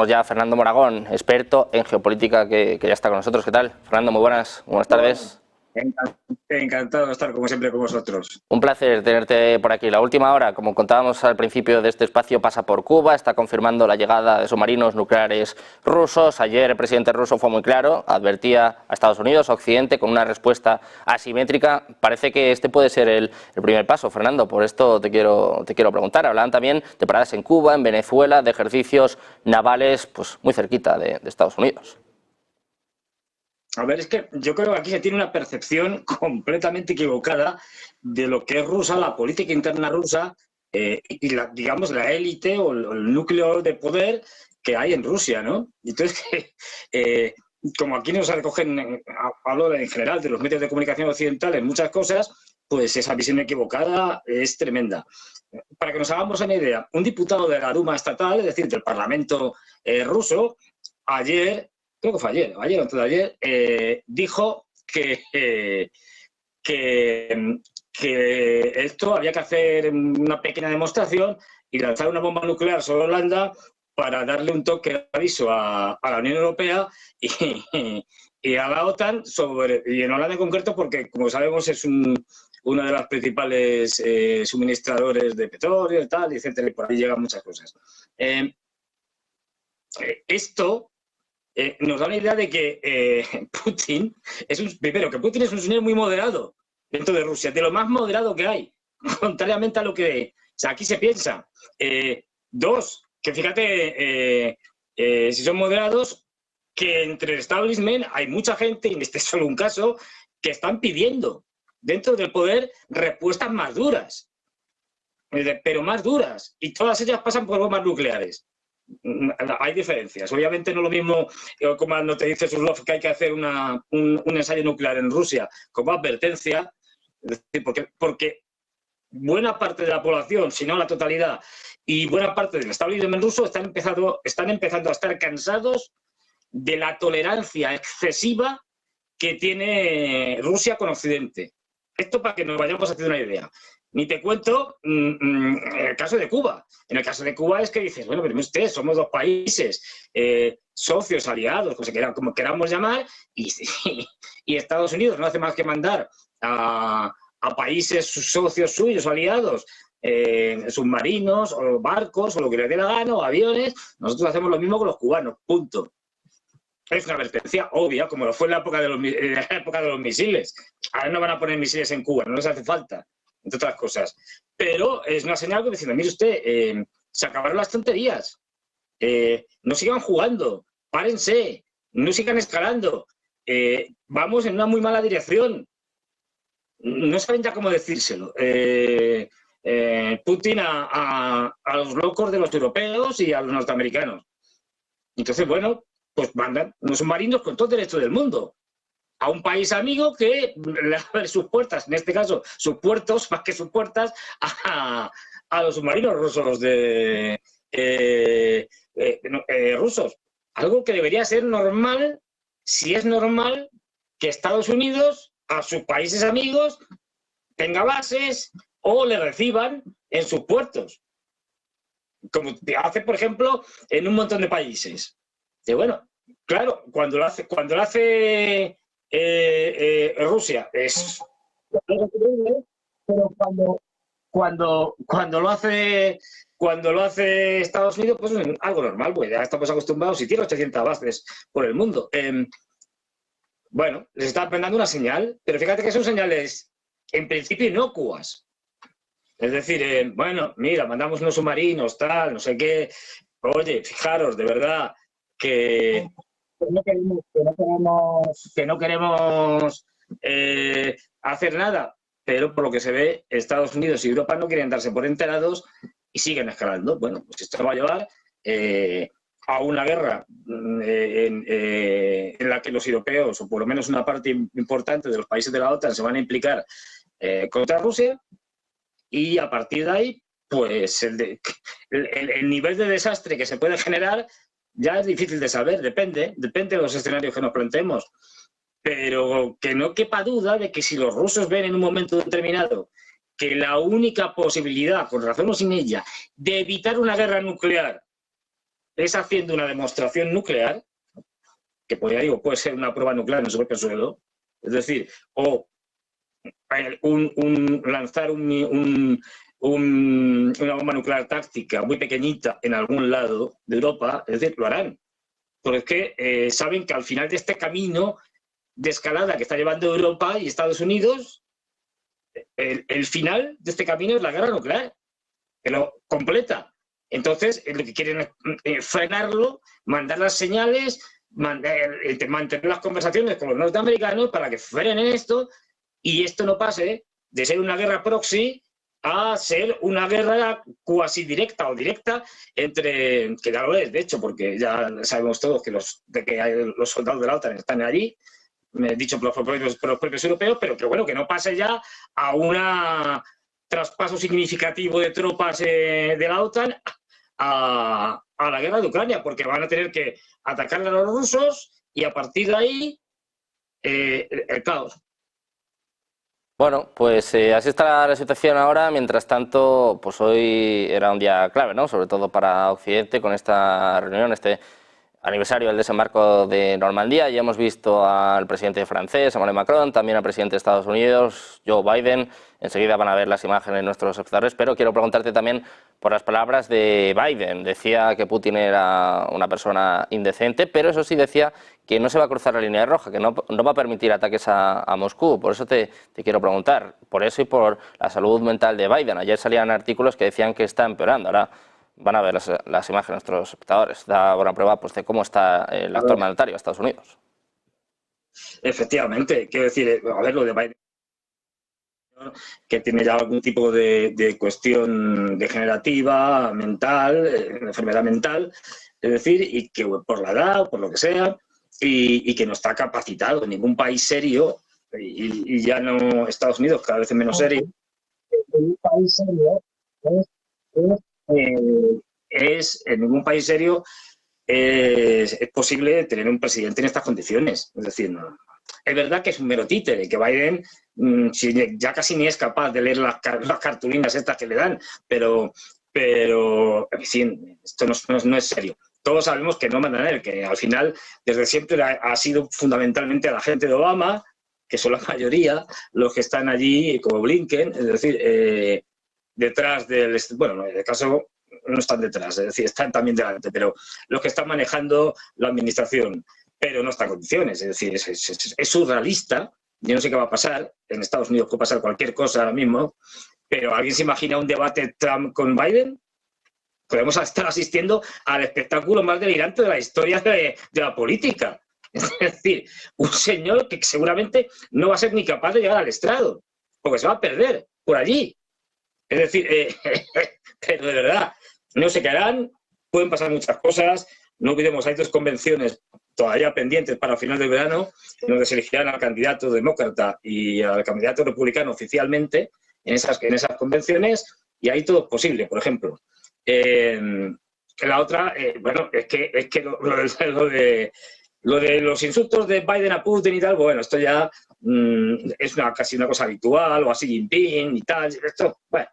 Ya Fernando Moragón, experto en geopolítica, que ya está con nosotros. ¿Qué tal? Fernando, muy buenas tardes. Encantado de estar como siempre con vosotros. Un placer tenerte por aquí. La última hora, como contábamos al principio de este espacio, pasa por Cuba, está confirmando la llegada de submarinos nucleares rusos. Ayer el presidente ruso fue muy claro, advertía a Estados Unidos, a Occidente, con una respuesta asimétrica. Parece que este puede ser el primer paso, Fernando, por esto te quiero preguntar. Hablaban también de paradas en Cuba, en Venezuela, de ejercicios navales pues muy cerquita de Estados Unidos. A ver, es que yo creo que aquí se tiene una percepción completamente equivocada de lo que es rusa, la política interna rusa y digamos la élite o el núcleo de poder que hay en Rusia, ¿no? Entonces, como aquí no se recogen, hablo en general de los medios de comunicación occidentales, muchas cosas, pues esa visión equivocada es tremenda. Para que nos hagamos una idea, un diputado de la Duma estatal, es decir, del Parlamento ruso, ayer, creo que fue ayer o antes de ayer, dijo que esto había que hacer una pequeña demostración y lanzar una bomba nuclear sobre Holanda para darle un toque de aviso a la Unión Europea y a la OTAN, y en Holanda en concreto, porque como sabemos es uno de los principales suministradores de petróleo y tal, etcétera, y por ahí llegan muchas cosas. Esto nos da una idea de que Putin primero, que Putin es un señor muy moderado dentro de Rusia, de lo más moderado que hay, contrariamente a lo que aquí se piensa. Dos, que fíjate, si son moderados, que entre el establishment hay mucha gente, y este es solo un caso, que están pidiendo dentro del poder respuestas más duras, pero más duras, y todas ellas pasan por bombas nucleares. Hay diferencias. Obviamente no es lo mismo como cuando te dice Surlov que hay que hacer un ensayo nuclear en Rusia como advertencia, es decir, porque buena parte de la población, si no la totalidad, y buena parte del establishment ruso están empezando a estar cansados de la tolerancia excesiva que tiene Rusia con Occidente. Esto para que nos vayamos haciendo una idea. Ni te cuento el caso de Cuba. En el caso de Cuba es que dices, bueno, pero ustedes somos dos países, socios, aliados, como queramos llamar, y Estados Unidos no hace más que mandar a países socios suyos, aliados, submarinos, o barcos, o lo que les dé la gana, o aviones. Nosotros hacemos lo mismo con los cubanos, punto. Es una advertencia obvia, como lo fue en la época de los misiles. Ahora no van a poner misiles en Cuba, no les hace falta, entre otras cosas. Pero es una señal que diciendo, mire usted, se acabaron las tonterías. No sigan jugando, párense, no sigan escalando. Vamos en una muy mala dirección. No saben ya cómo decírselo. Putin a los locos de los europeos y a los norteamericanos. Entonces, bueno, pues mandan unos submarinos con todo el derecho del mundo a un país amigo que le abre sus puertas, en este caso sus puertos, más que sus puertas, a los submarinos rusos rusos. Algo que debería ser normal, si es normal, que Estados Unidos a sus países amigos tenga bases o le reciban en sus puertos. Como hace, por ejemplo, en un montón de países. Y bueno, claro, cuando lo hace Rusia es pero cuando lo hace Estados Unidos, pues es algo normal, pues ya estamos acostumbrados y tiene 800 bases por el mundo. Bueno, les está mandando una señal, pero fíjate que son señales en principio inocuas. Es decir, bueno, mira, mandamos unos submarinos, tal, no sé qué. Oye, fijaros, de verdad, que no queremos hacer nada, pero por lo que se ve, Estados Unidos y Europa no quieren darse por enterados y siguen escalando. Bueno, pues esto va a llevar a una guerra en la que los europeos, o por lo menos una parte importante de los países de la OTAN, se van a implicar contra Rusia. Y a partir de ahí, pues el nivel de desastre que se puede generar ya es difícil de saber, depende de los escenarios que nos planteemos. Pero que no quepa duda de que si los rusos ven en un momento determinado que la única posibilidad, con razón o sin ella, de evitar una guerra nuclear es haciendo una demostración nuclear, que pues, ya digo, puede ser una prueba nuclear en su propio suelo, es decir, o lanzar una bomba nuclear táctica muy pequeñita en algún lado de Europa, es decir, lo harán. Porque saben que al final de este camino de escalada que está llevando Europa y Estados Unidos, el final de este camino es la guerra nuclear, que lo completa. Entonces, lo que quieren es frenarlo, mandar las señales, mantener las conversaciones con los norteamericanos para que frenen esto y esto no pase de ser una guerra proxy a ser una guerra cuasi directa o directa entre, que ya lo es, de hecho, porque ya sabemos todos que los soldados de la OTAN están allí, dicho por los propios europeos, pero que bueno, que no pase ya a un traspaso significativo de tropas de la OTAN a la guerra de Ucrania, porque van a tener que atacar a los rusos y a partir de ahí el caos. Bueno, pues así está la situación ahora. Mientras tanto, pues hoy era un día clave, ¿no? Sobre todo para Occidente, con esta reunión, este aniversario del desembarco de Normandía. Ya hemos visto al presidente francés, Emmanuel Macron, también al presidente de Estados Unidos, Joe Biden. Enseguida van a ver las imágenes nuestros espectadores, pero quiero preguntarte también por las palabras de Biden. Decía que Putin era una persona indecente, pero eso sí decía que no se va a cruzar la línea roja, que no va a permitir ataques a Moscú. Por eso te quiero preguntar, por eso y por la salud mental de Biden. Ayer salían artículos que decían que está empeorando. Ahora van a ver las imágenes de nuestros espectadores. Da buena prueba pues, de cómo está el actor mandatario de Estados Unidos. Efectivamente, quiero decir, a ver, lo de Biden, que tiene ya algún tipo de cuestión degenerativa, mental, enfermedad mental, es decir, y que por la edad o por lo que sea, y que no está capacitado en ningún país serio, y ya no Estados Unidos cada vez es menos serio, en ningún país serio es posible tener un presidente en estas condiciones. Es decir, no. Es verdad que es un mero títere, que Biden ya casi ni es capaz de leer las cartulinas estas que le dan, pero en fin, esto no es serio. Todos sabemos que no mandan a él, que al final desde siempre ha sido fundamentalmente a la gente de Obama, que son la mayoría, los que están allí, como Blinken, es decir, detrás del... Bueno, en el caso no están detrás, es decir, están también delante, pero los que están manejando la administración, pero no están en condiciones, es decir, es surrealista. Yo no sé qué va a pasar, en Estados Unidos puede pasar cualquier cosa ahora mismo, pero ¿alguien se imagina un debate Trump con Biden? Podemos estar asistiendo al espectáculo más delirante de la historia de la política. Es decir, un señor que seguramente no va a ser ni capaz de llegar al estrado, porque se va a perder por allí. Es decir, pero de verdad, no sé qué harán, pueden pasar muchas cosas. No olvidemos, hay 2 convenciones todavía pendientes para el final del verano, donde se elegirán al candidato demócrata y al candidato republicano oficialmente en esas convenciones, y ahí todo es posible, por ejemplo. La otra, bueno, es que lo de los insultos de Biden a Putin y tal, bueno, esto ya es casi una cosa habitual, o a Xi Jinping y tal. Esto, bueno,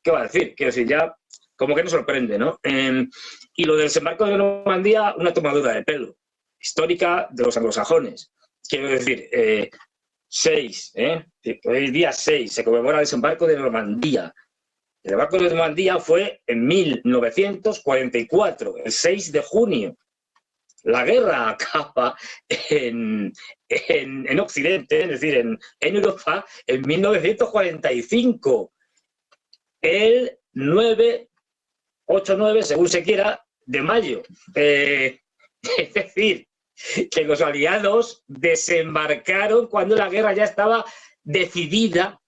¿qué va a decir? Quiero decir, ya como que no sorprende, ¿no? Y lo del desembarco de Normandía, una tomadura de pelo histórica de los anglosajones. Quiero decir, hoy día 6 se conmemora el desembarco de Normandía. El desembarco de Normandía fue en 1944, el 6 de junio. La guerra acaba en Occidente, es decir, en Europa, en 1945. El 8-9, según se quiera, de mayo. Es decir, que los aliados desembarcaron cuando la guerra ya estaba decidida,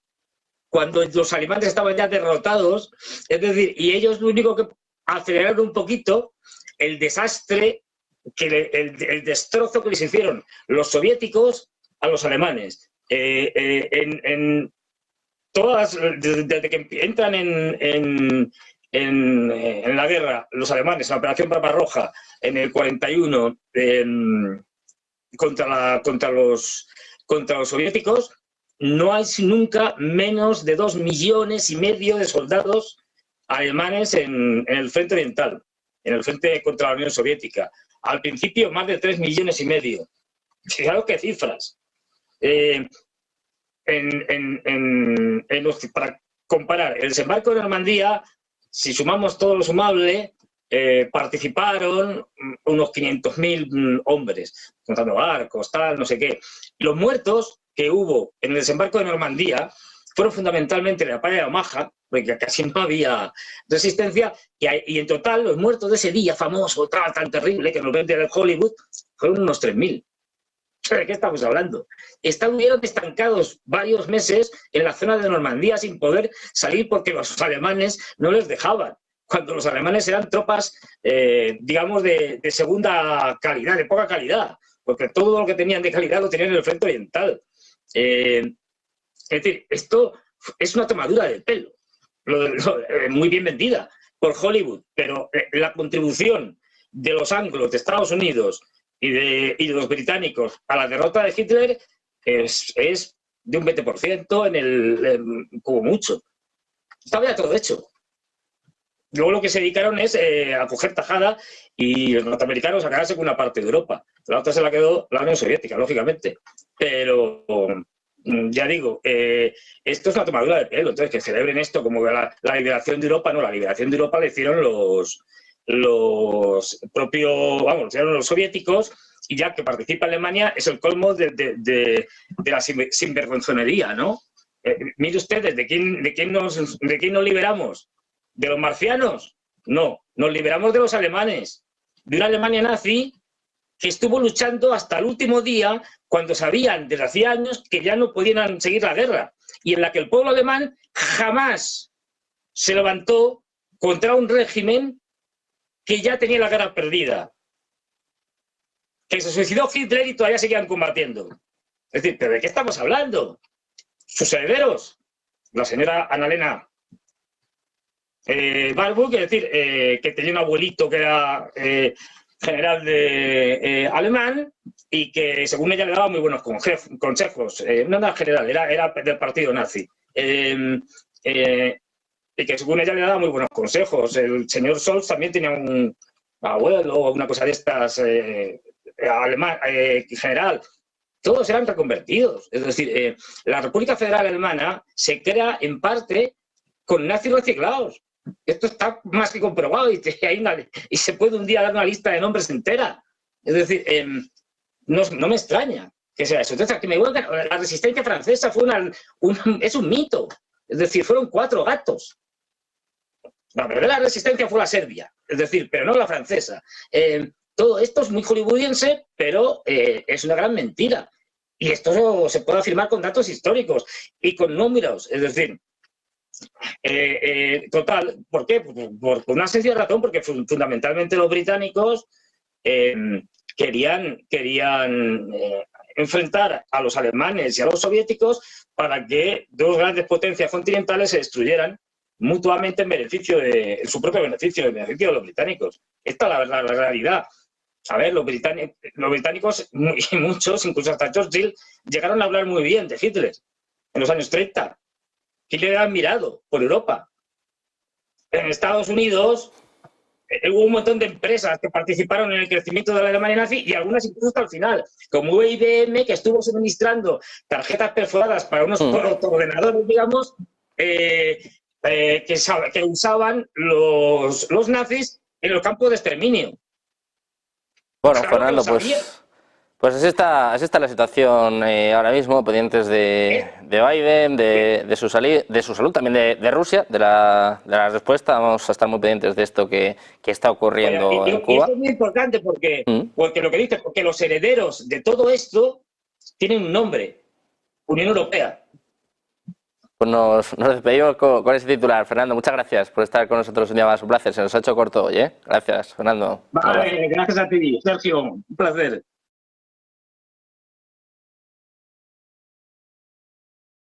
cuando los alemanes estaban ya derrotados, es decir, y ellos lo único que aceleraron un poquito el desastre, el destrozo que les hicieron los soviéticos a los alemanes. Desde que entran en la guerra los alemanes, en la Operación Barbarroja, en el 41, contra los soviéticos, no hay nunca menos de 2,5 millones de soldados alemanes en el frente oriental. en el frente contra la Unión Soviética. Al principio más de 3,5 millones. Fijaros qué cifras. Para comparar, el desembarco de Normandía, si sumamos todo lo sumable, participaron unos 500.000 hombres, contando barcos, tal, no sé qué. Los muertos que hubo en el desembarco de Normandía fueron fundamentalmente en la playa de Omaha, porque casi no había resistencia, y en total los muertos de ese día famoso, tan terrible, que nos vende el Hollywood, fueron unos 3.000. ¿De qué estamos hablando? Estuvieron estancados varios meses en la zona de Normandía sin poder salir porque los alemanes no les dejaban. Cuando los alemanes eran tropas, digamos, de segunda calidad, de poca calidad, porque todo lo que tenían de calidad lo tenían en el frente oriental. Es decir, esto es una tomadura del pelo, muy bien vendida por Hollywood, pero la contribución de los anglos, de Estados Unidos y de los británicos a la derrota de Hitler es de un 20% como mucho. Estaba ya todo hecho. Luego lo que se dedicaron es a coger tajada y los norteamericanos a quedarse con una parte de Europa. La otra se la quedó la Unión Soviética, lógicamente. Pero ya digo, esto es una tomadura de pelo. Entonces, que celebren esto como la liberación de Europa. No, la liberación de Europa la hicieron los propios, vamos, lo hicieron los soviéticos, y ya que participa Alemania es el colmo de la sinvergonzonería, ¿no? Mire ustedes, ¿de quién nos liberamos? ¿De los marcianos? No, nos liberamos de los alemanes, de una Alemania nazi que estuvo luchando hasta el último día, cuando sabían desde hacía años que ya no podían seguir la guerra, y en la que el pueblo alemán jamás se levantó contra un régimen que ya tenía la guerra perdida, que se suicidó Hitler y todavía seguían combatiendo. Es decir, ¿pero de qué estamos hablando? Sus herederos, la señora Annalena Baerbock, es decir, que tenía un abuelito que era general alemán y que según ella le daba muy buenos consejos. No era general, era del partido nazi. Y que según ella le daba muy buenos consejos. El señor Scholz también tenía un abuelo o una cosa de estas, alemán, general. Todos eran reconvertidos. Es decir, la República Federal Alemana se crea en parte con nazis reciclados. Esto está más que comprobado y se puede un día dar una lista de nombres entera. Es decir, no me extraña que sea eso. Entonces, que me vuelvan, la resistencia francesa fue es un mito. Es decir, fueron 4 gatos. La verdadera resistencia fue la serbia, es decir, pero no la francesa. Todo esto es muy hollywoodiense, pero es una gran mentira. Y esto se puede afirmar con datos históricos y con números. Es decir, total, ¿por qué? Por una sencilla razón, porque fundamentalmente los británicos querían enfrentar a los alemanes y a los soviéticos para que 2 grandes potencias continentales se destruyeran mutuamente en su propio beneficio, en beneficio de los británicos. Esta es la realidad. A ver, los británicos, y muchos, incluso hasta Churchill, llegaron a hablar muy bien de Hitler en los años 30. Hitler era admirado por Europa. En Estados Unidos hubo un montón de empresas que participaron en el crecimiento de la Alemania nazi y algunas incluso hasta el final, como IBM, que estuvo suministrando tarjetas perforadas para unos ordenadores, digamos, que usaban los nazis en los campos de exterminio. Bueno, claro, Fernando, pues así está la situación ahora mismo, pendientes de Biden, de su salud, también de Rusia, de la respuesta. Vamos a estar muy pendientes de esto que está ocurriendo en Cuba. Y esto es muy importante porque lo que dices, porque los herederos de todo esto tienen un nombre: Unión Europea. Pues nos despedimos con ese titular. Fernando, muchas gracias por estar con nosotros un día más. Un placer. Se nos ha hecho corto hoy, ¿eh? Gracias, Fernando. Vale, gracias a ti, Sergio. Un placer.